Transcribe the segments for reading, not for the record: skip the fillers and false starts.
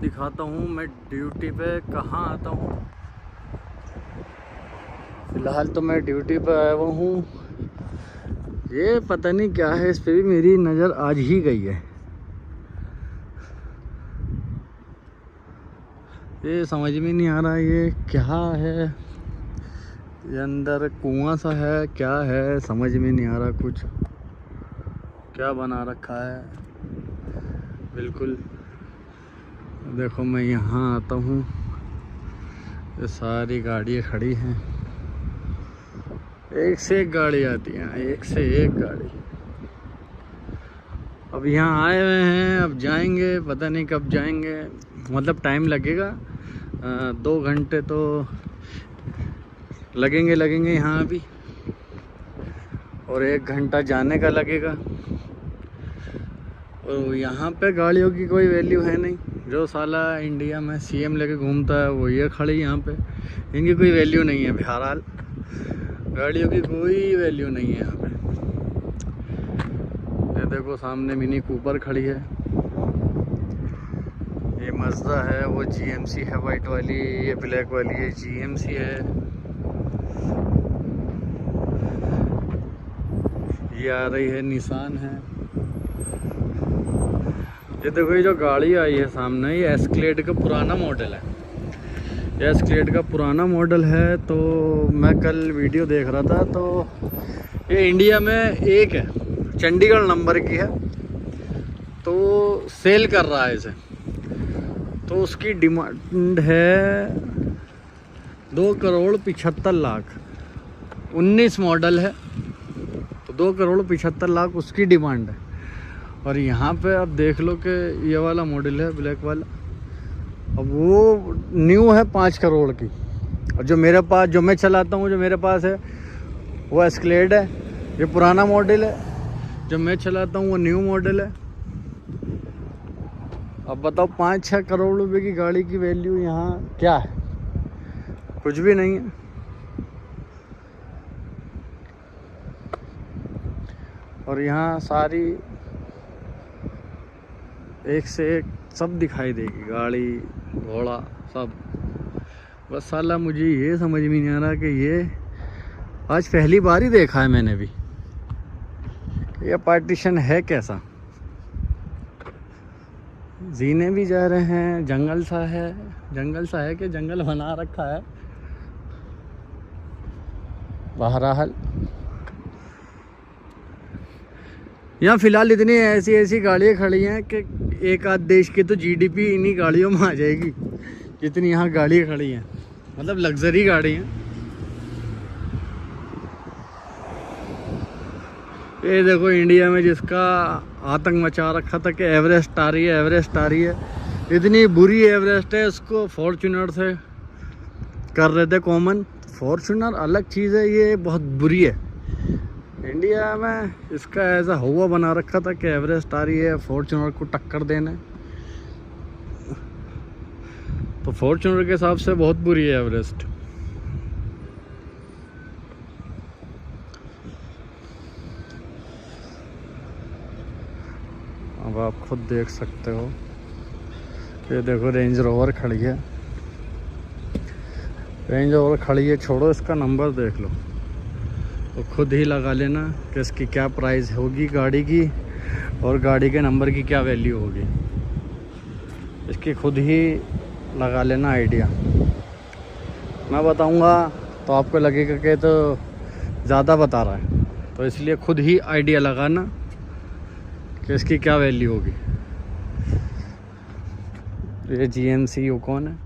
दिखाता हूँ मैं ड्यूटी पे कहाँ आता हूँ। फिलहाल तो मैं ड्यूटी पे आया हुआ हूँ। ये पता नहीं क्या है, इस पे भी मेरी नज़र आज ही गई है। ये समझ में नहीं आ रहा ये क्या है। ये अंदर कुआं सा है, क्या है समझ में नहीं आ रहा। कुछ क्या बना रखा है बिल्कुल। देखो मैं यहाँ आता हूँ, ये सारी गाड़ियाँ खड़ी हैं, एक से एक गाड़ी आती है, एक से एक गाड़ी। अब यहाँ आए हुए हैं, अब जाएंगे, पता नहीं कब जाएंगे, मतलब टाइम लगेगा। 2 घंटे तो लगेंगे यहाँ अभी, और 1 घंटा जाने का लगेगा। और यहाँ पे गाड़ियों की कोई वैल्यू है नहीं। जो साला इंडिया में सीएम लेके घूमता है वो ये खड़ी यहाँ पे, इनकी कोई वैल्यू नहीं है। बहरहाल गाड़ियों की कोई वैल्यू नहीं है यहाँ पे। ये देखो सामने मिनी कूपर खड़ी है, ये मज़दा है, वो जीएमसी है वाइट वाली, ये ब्लैक वाली है जीएमसी है। ये आ रही है निसान है। ये देखो ये जो गाड़ी आई है सामने, ये एस्केलेड का पुराना मॉडल है। ये एस्केलेड का पुराना मॉडल है। तो मैं कल वीडियो देख रहा था, तो ये इंडिया में एक है, चंडीगढ़ नंबर की है, तो सेल कर रहा है इसे। तो उसकी डिमांड है 2,75,00,000। 19 मॉडल है, तो 2,75,00,000 उसकी डिमांड है। और यहाँ पे आप देख लो कि ये वाला मॉडल है ब्लैक वाला, अब वो न्यू है 5 करोड़ की। और जो मेरे पास, जो मैं चलाता हूँ, जो मेरे पास है वो एस्केलेड है, ये पुराना मॉडल है। जो मैं चलाता हूँ वो न्यू मॉडल है। अब बताओ 5-6 करोड़ रुपए की गाड़ी की वैल्यू यहाँ क्या है? कुछ भी नहीं है। और यहाँ सारी एक से एक सब दिखाई देगी, गाड़ी घोड़ा सब। बस साला मुझे ये समझ में नहीं आ रहा कि ये आज पहली बार ही देखा है मैंने भी, ये पार्टीशन है कैसा। जीने भी जा रहे हैं, जंगल सा है। जंगल सा है कि जंगल बना रखा है। बहरहाल यहाँ फ़िलहाल इतनी ऐसी गाड़ियाँ खड़ी हैं कि एक आध देश की तो जीडीपी इन्हीं गाड़ियों में आ जाएगी, जितनी यहाँ गाड़ियाँ खड़ी हैं। मतलब लग्जरी गाड़ी हैं। ये देखो इंडिया में जिसका आतंक मचा रखा था कि एवरेस्ट आ रही है, एवरेस्ट आ रही है। इतनी बुरी एवरेस्ट है, इसको फॉर्च्यूनर से कर रहे थे कॉमन। फॉर्च्यूनर अलग चीज़ है, ये बहुत बुरी है। इंडिया में इसका ऐसा हुआ बना रखा था कि एवरेस्ट आ रही है, फॉर्च्यूनर को टक्कर देने। तो फॉर्च्यूनर के हिसाब से बहुत बुरी है एवरेस्ट। अब आप खुद देख सकते हो। ये देखो रेंज रोवर खड़ी है, रेंज रोवर खड़ी है, छोड़ो इसका नंबर देख लो तो खुद ही लगा लेना कि इसकी क्या प्राइस होगी गाड़ी की, और गाड़ी के नंबर की क्या वैल्यू होगी। इसकी खुद ही लगा लेना आइडिया। मैं बताऊंगा तो आपको लगेगा कि तो ज़्यादा बता रहा है, तो इसलिए खुद ही आइडिया लगाना कि इसकी क्या वैल्यू होगी। ये जीएमसी यूकॉन है,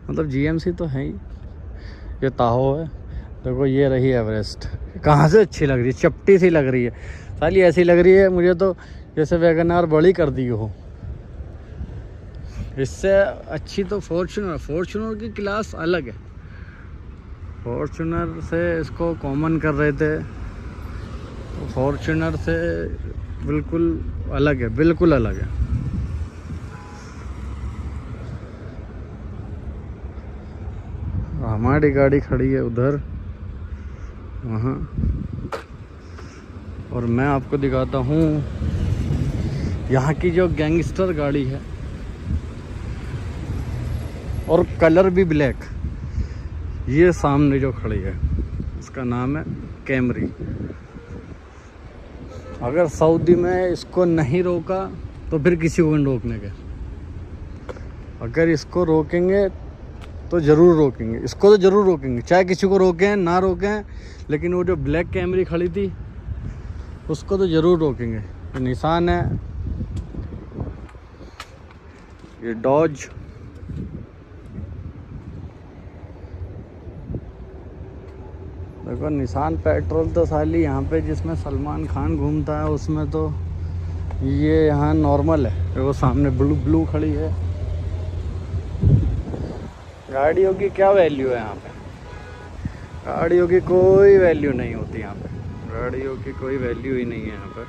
मतलब जीएमसी तो है ही। ये ताहो है। देखो ये रही एवरेस्ट, कहाँ से अच्छी लग रही है, चपटी सी लग रही है साली। ऐसी लग रही है मुझे तो जैसे वैगनआर बड़ी कर दी हो। इससे अच्छी तो फॉर्च्यूनर, फॉर्च्यूनर की क्लास अलग है। फॉर्च्यूनर से इसको कॉमन कर रहे थे, तो फॉर्च्यूनर से बिल्कुल अलग है, बिल्कुल अलग है। हमारी गाड़ी खड़ी है उधर, वहाँ। और मैं आपको दिखाता हूँ यहाँ की जो गैंगस्टर गाड़ी है, और कलर भी ब्लैक। ये सामने जो खड़ी है इसका नाम है कैमरी। अगर सऊदी में इसको नहीं रोका तो फिर किसी को नहीं रोकने के। अगर इसको रोकेंगे तो ज़रूर रोकेंगे, इसको तो ज़रूर रोकेंगे, चाहे किसी को रोकें ना रोकें। लेकिन वो जो ब्लैक कैमरी खड़ी थी उसको तो ज़रूर रोकेंगे। ये निशान है, ये डॉज, देखो निशान पेट्रोल तो साली यहाँ पे जिसमें सलमान खान घूमता है उसमें तो ये यहाँ नॉर्मल है। देखो सामने ब्लू खड़ी है। गाड़ियों की क्या वैल्यू है यहाँ पे? गाड़ियों की कोई वैल्यू नहीं होती यहाँ पे, गाड़ियों की कोई वैल्यू ही नहीं है यहाँ पे।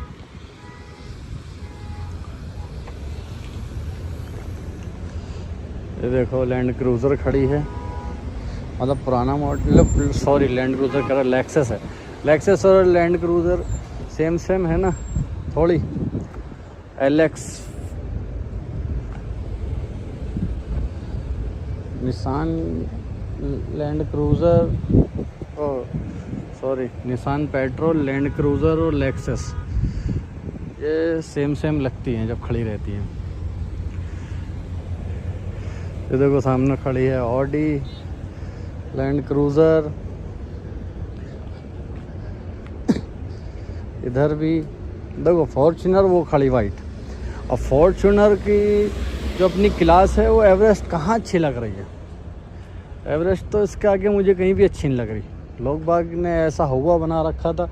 ये देखो लैंड क्रूज़र खड़ी है, मतलब पुराना मॉडल, सॉरी लैंड क्रूज़र कह रहा, लेक्सस है। लेक्सस और लैंड क्रूज़र सेम है ना थोड़ी। Alex, Nissan land cruiser, sorry Nissan petrol, land cruiser और लेक्सस ये सेम लगती हैं जब खड़ी रहती हैं। ये देखो सामने खड़ी है ऑडी, लैंड क्रूज़र, इधर भी देखो फॉर्च्यूनर वो खड़ी वाइट। और फॉर्च्यूनर की जो अपनी क्लास है वो एवरेस्ट कहाँ अच्छी लग रही है? एवरेस्ट तो इसके आगे मुझे कहीं भी अच्छी नहीं लग रही। लोग बाग ने ऐसा हुआ बना रखा था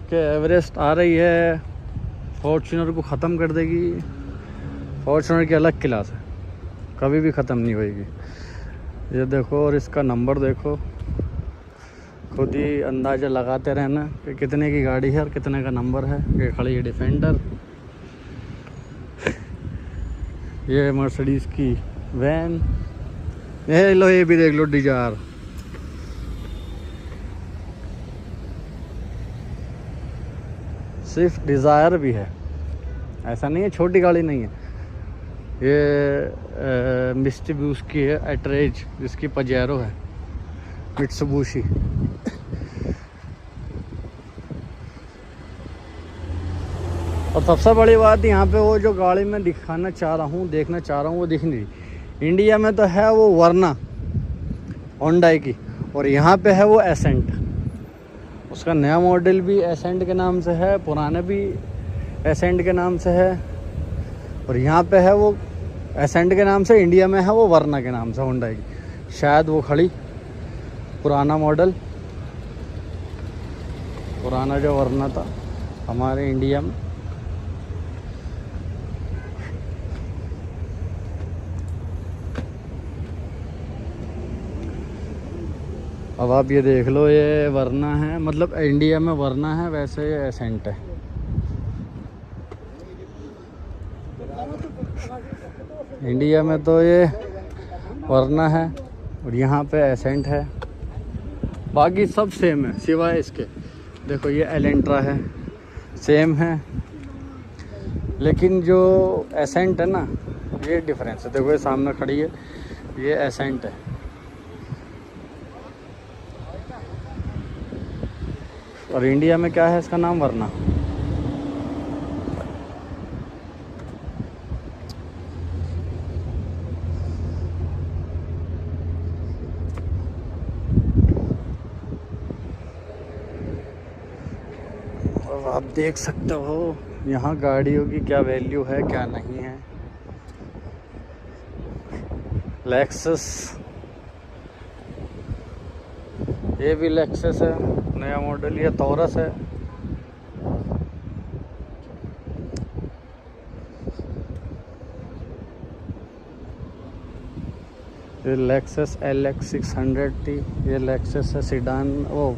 कि एवरेस्ट आ रही है फॉर्च्यूनर को ख़त्म कर देगी। फॉर्च्यूनर की अलग क्लास है, कभी भी ख़त्म नहीं होएगी। ये देखो, और इसका नंबर देखो, खुद ही अंदाज़ा लगाते रहना कि कितने की गाड़ी है और कितने का नंबर है। ये खड़ी है डिफेंडर, ये मर्सिडीज़ की वैन, ये लो ये भी देख लो डिजायर। स्विफ्ट डिज़ायर भी है, ऐसा नहीं है छोटी गाड़ी नहीं है। ये मित्सुबिशी की है एट्रेज, जिसकी पजेरो है मित्सुबिशी। और सबसे बड़ी बात यहाँ पे वो जो गाड़ी मैं दिखाना चाह रहा हूँ, देखना चाह रहा हूँ, वो दिख नहीं रही। इंडिया में तो है वो वरना होंडा की, और यहाँ पे है वो एसेंट। उसका नया मॉडल भी एसेंट के नाम से है, पुराना भी एसेंट के नाम से है। और यहाँ पे है वो एसेंट के नाम से, इंडिया में है वो वरना के नाम से होंडा की। शायद वो खड़ी पुराना मॉडल, पुराना जो वरना था हमारे इंडिया में। अब आप ये देख लो, ये वरना है, मतलब इंडिया में वरना है, वैसे ये एसेंट है। इंडिया में तो ये वरना है और यहाँ पे एसेंट है। बाकी सब सेम है सिवाय इसके। देखो ये एलेंट्रा है, सेम है, लेकिन जो एसेंट है ना ये डिफरेंस है। देखो ये सामने खड़ी है, ये एसेंट है। और इंडिया में क्या है, इसका नाम वरना। और आप देख सकते हो यहाँ गाड़ियों की क्या वैल्यू है क्या नहीं है। लेक्सस, ये भी लेक्सस है, नया मॉडल। ये तौरस है, ये लेक्सस LX 600 थी। ये लेक्सस है सीडान, वो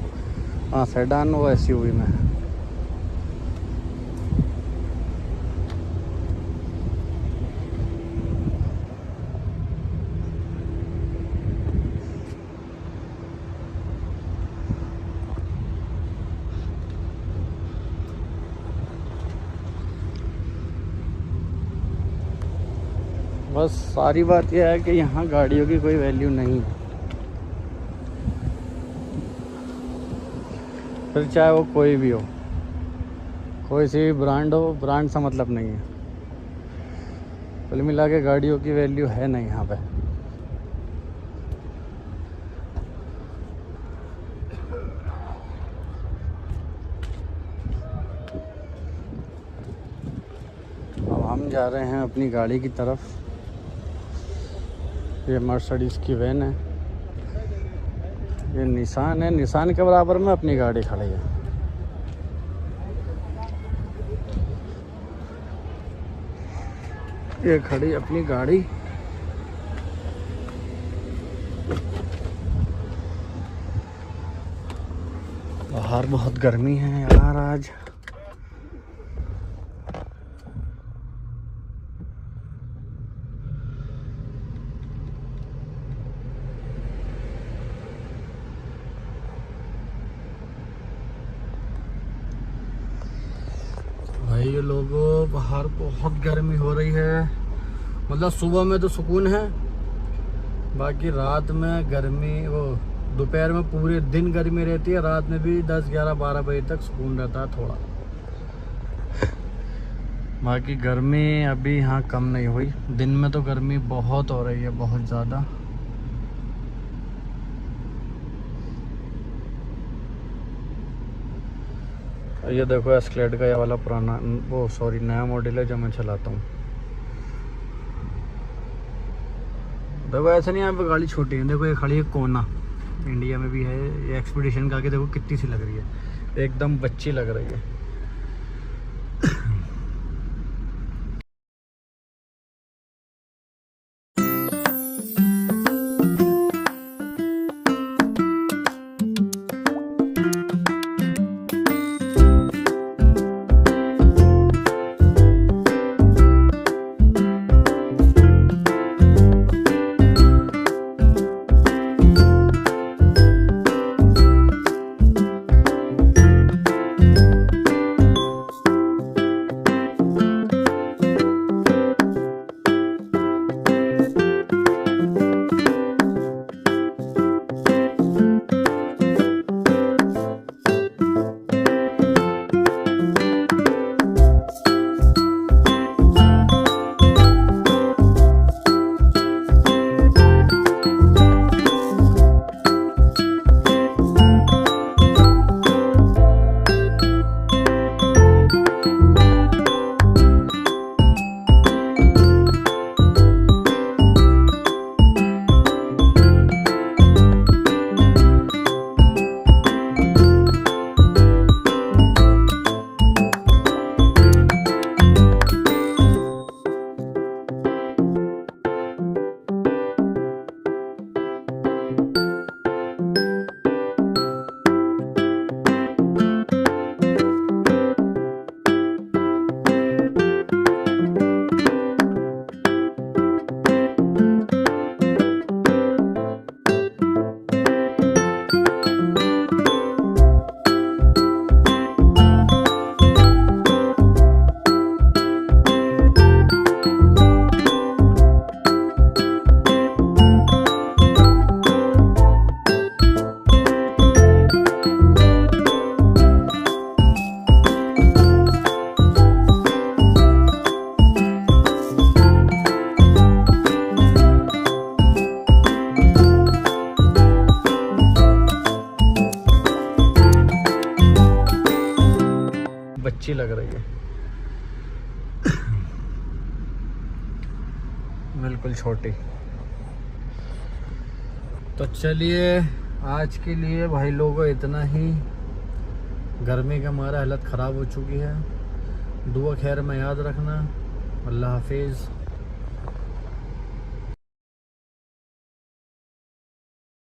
हाँ सेडान, वो SUV में है। बस सारी बात यह है कि यहाँ गाड़ियों की कोई वैल्यू नहीं है, फिर चाहे वो कोई भी हो, कोई सी भी ब्रांड हो, ब्रांड से मतलब नहीं है। कुल मिला के गाड़ियों की वैल्यू है नहीं यहाँ पे। अब हम जा रहे हैं अपनी गाड़ी की तरफ। ये मर्सिडीज़ की वैन है, ये निसान है, निसान के बराबर में अपनी गाड़ी खड़ी है। ये खड़ी अपनी गाड़ी। बाहर बहुत गर्मी है यार आज। भाई ये लोगों, बाहर बहुत गर्मी हो रही है। मतलब सुबह में तो सुकून है, बाकी रात में गर्मी, वो दोपहर में पूरे दिन गर्मी रहती है, रात में भी 10, 11, 12 बजे तक सुकून रहता है थोड़ा। बाकी गर्मी अभी यहाँ कम नहीं हुई, दिन में तो गर्मी बहुत हो रही है, बहुत ज़्यादा। ये देखो एस्केलेड का ये वाला पुराना, वो सॉरी नया मॉडल है जो मैं चलाता हूँ। देखो ऐसा नहीं, यहाँ पे गाड़ी छोटी है। देखो ये खड़ी है कोना, इंडिया में भी है ये एक्सपीडिशन का, के देखो कितनी सी लग रही है, एकदम बच्ची लग रही है। बच्ची लग रही है, बिल्कुल छोटी। तो चलिए आज के लिए भाई लोगों इतना ही। गर्मी का हमारा हालत ख़राब हो चुकी है। दुआ खैर में याद रखना। अल्लाह हाफिज़।